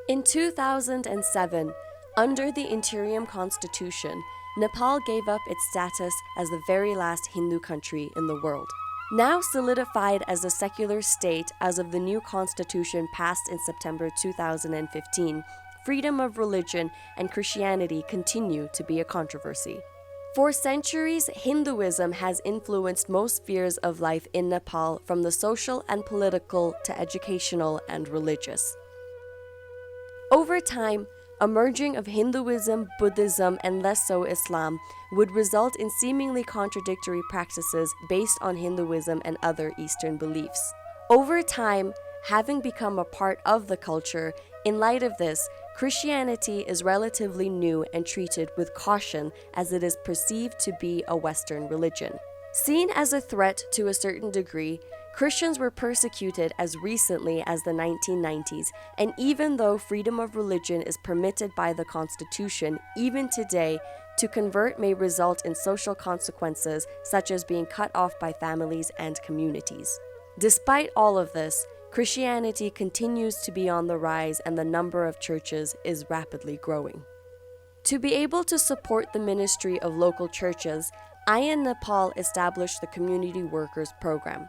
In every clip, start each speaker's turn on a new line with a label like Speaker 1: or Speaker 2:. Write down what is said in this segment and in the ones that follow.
Speaker 1: In 2007, under the interim constitution, Nepal gave up its status as the very last Hindu country in the world. Now solidified as a secular state as of the new constitution passed in September 2015, freedom of religion and Christianity continue to be a controversy. For centuries, Hinduism has influenced most spheres of life in Nepal, from the social and political to educational and religious. Over time, a merging of Hinduism, Buddhism, and less so Islam would result in seemingly contradictory practices based on Hinduism and other Eastern beliefs. Over time, having become a part of the culture, in light of this, Christianity is relatively new and treated with caution as it is perceived to be a Western religion. Seen as a threat to a certain degree, Christians were persecuted as recently as the 1990s, and even though freedom of religion is permitted by the Constitution, even today, to convert may result in social consequences such as being cut off by families and communities. Despite all of this, Christianity continues to be on the rise and the number of churches is rapidly growing. To be able to support the ministry of local churches, IAN Nepal established the Community Workers Program.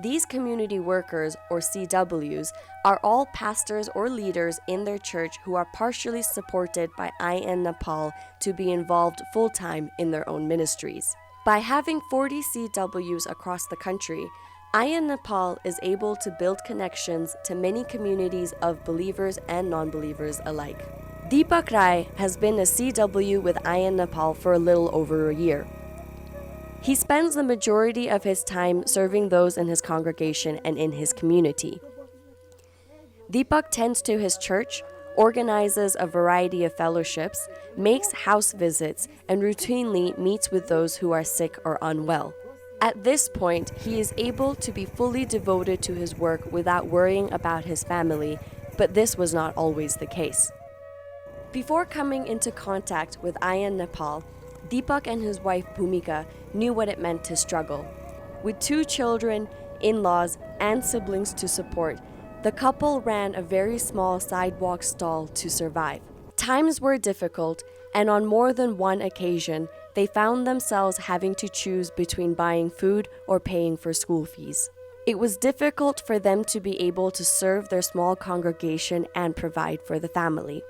Speaker 1: These community workers, or CWs, are all pastors or leaders in their church who are partially supported by IAN Nepal to be involved full-time in their own ministries. By having 40 CWs across the country, IAN Nepal is able to build connections to many communities of believers and non-believers alike. Deepak Rai has been a CW with IAN Nepal for a little over a year. He spends the majority of his time serving those in his congregation and in his community. Deepak tends to his church, organizes a variety of fellowships, makes house visits, and routinely meets with those who are sick or unwell. At this point, he is able to be fully devoted to his work without worrying about his family, but this was not always the case. Before coming into contact with IAN Nepal, Deepak and his wife Bhumika knew what it meant to struggle. With 2 children, in-laws, and siblings to support, the couple ran a very small sidewalk stall to survive. Times were difficult, and on more than one occasion, they found themselves having to choose between buying food or paying for school fees. It was difficult for them to be able to serve their small congregation and provide for the family.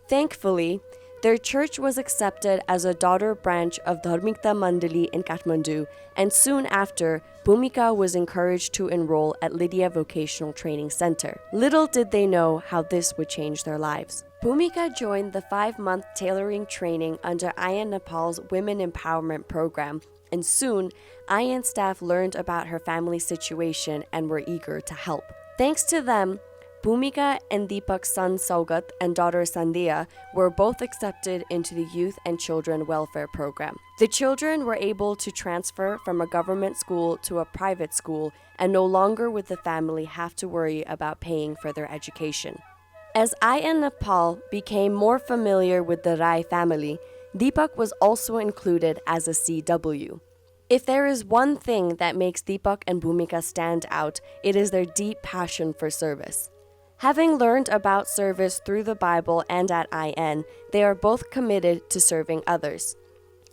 Speaker 1: Thankfully, their church was accepted as a daughter branch of Dharmikta Mandali in Kathmandu, and soon after, Bhumika was encouraged to enroll at Lydia Vocational Training Center. Little did they know how this would change their lives. Bhumika joined the 5-month tailoring training under IAN Nepal's Women Empowerment Program, and soon, IAN staff learned about her family situation and were eager to help. Thanks to them, Bhumika and Deepak's son Saugat and daughter Sandhya were both accepted into the Youth and Children Welfare Program. The children were able to transfer from a government school to a private school and no longer would the family have to worry about paying for their education. As IAN Nepal became more familiar with the Rai family, Deepak was also included as a CW. If there is one thing that makes Deepak and Bhumika stand out, it is their deep passion for service. Having learned about service through the Bible and at IAN, they are both committed to serving others.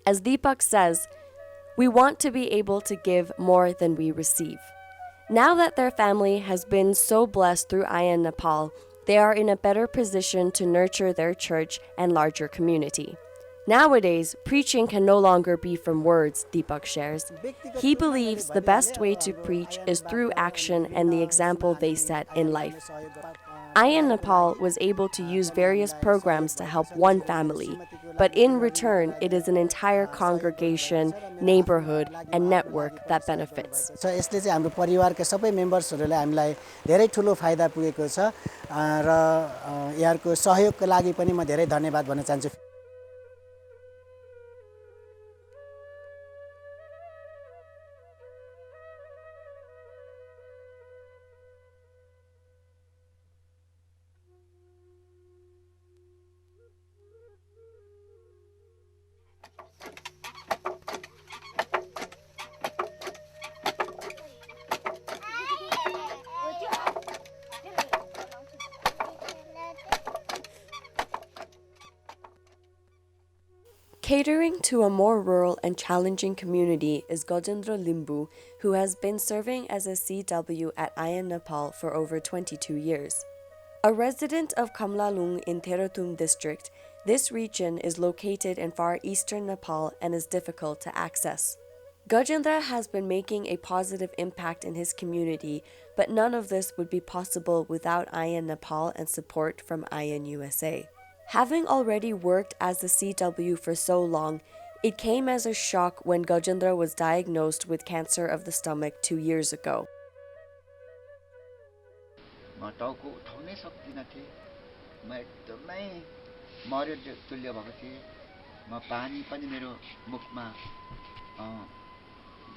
Speaker 1: As Deepak says, "We want to be able to give more than we receive." Now that their family has been so blessed through IAN Nepal, they are in a better position to nurture their church and larger community. Nowadays, preaching can no longer be from words, Deepak shares. He believes the best way to preach is through action and the example they set in life. IAN Nepal was able to use various programs to help one family, but in return, it is an entire congregation, neighborhood, and network that benefits.
Speaker 2: So यसले चाहिँ हाम्रो परिवारका सबै मेम्बर्सहरुलाई हामीलाई धेरै ठूलो फाइदा पुगेको छ र यहाँको सहयोगको लागि पनि म धेरै धन्यवाद भन्न चाहन्छु।
Speaker 1: Catering to a more rural and challenging community is Gajendra Limbu, who has been serving as a CW at IAN Nepal for over 22 years. A resident of Kamlalung in Theratum district, this region is located in far eastern Nepal and is difficult to access. Gajendra has been making a positive impact in his community, but none of this would be possible without IAN Nepal and support from IAN USA. Having already worked as the CW for so long, it came as a shock when Gajendra was diagnosed with cancer of the stomach 2 years ago.
Speaker 3: म टाउको उठाउनै सक्दिनँ थिएँ म एकदमै मर्यो तुल्य भएको थिएँ म पानी पनि मेरो मुखमा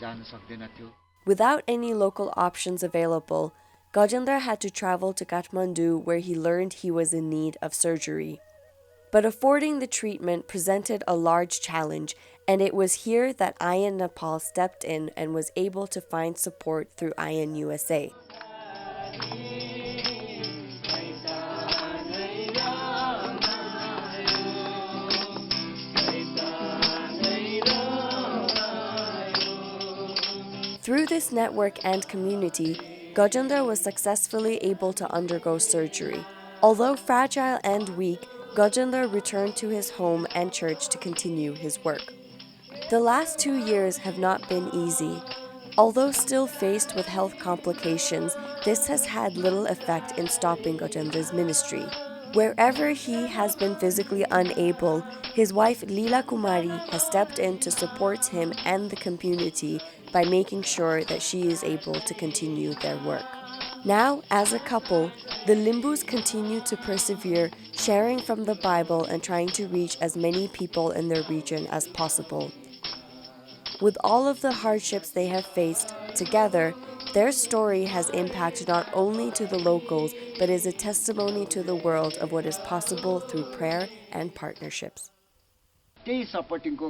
Speaker 3: जान सक्दैन थियो.
Speaker 1: Without any local options available, Gajendra had to travel to Kathmandu where he learned he was in need of surgery. But affording the treatment presented a large challenge, and it was here that IAN Nepal stepped in and was able to find support through IAN USA. Through this network and community, Gajendra was successfully able to undergo surgery. Although fragile and weak, Gajendra returned to his home and church to continue his work. The last 2 years have not been easy. Although still faced with health complications, this has had little effect in stopping Gajendra's ministry. Wherever he has been physically unable, his wife Leela Kumari has stepped in to support him and the community by making sure that she is able to continue their work. Now, as a couple, the Limbus continue to persevere, sharing from the Bible and trying to reach as many people in their region as possible. With all of the hardships they have faced, together, their story has impact not only to the locals, but is a testimony to the world of what is possible through prayer and partnerships.
Speaker 3: त्यही सपोर्टिङको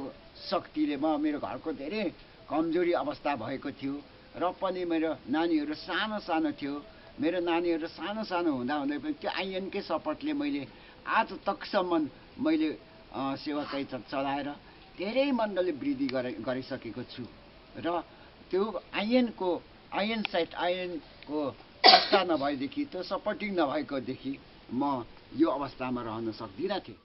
Speaker 3: शक्तिले मेरो घरको धेरै कमजोरी अवस्था भएको थियो र पनि मेरो नानीहरू सानो सानो थियो. मेरो नानीहरू सानो सानो हुँदा हुँदै पनि त्यो आइएनकै सपोर्टले मैले आज तकसम्म मैले सेवाकाई चलाएर धेरै मण्डली वृद्धि गरिसकेको छु र त्यो आइएनको संस्था नभएदेखि त्यो सपोर्टिङ नभएकोदेखि म यो अवस्थामा रहन सक्दिनँ थिएँ.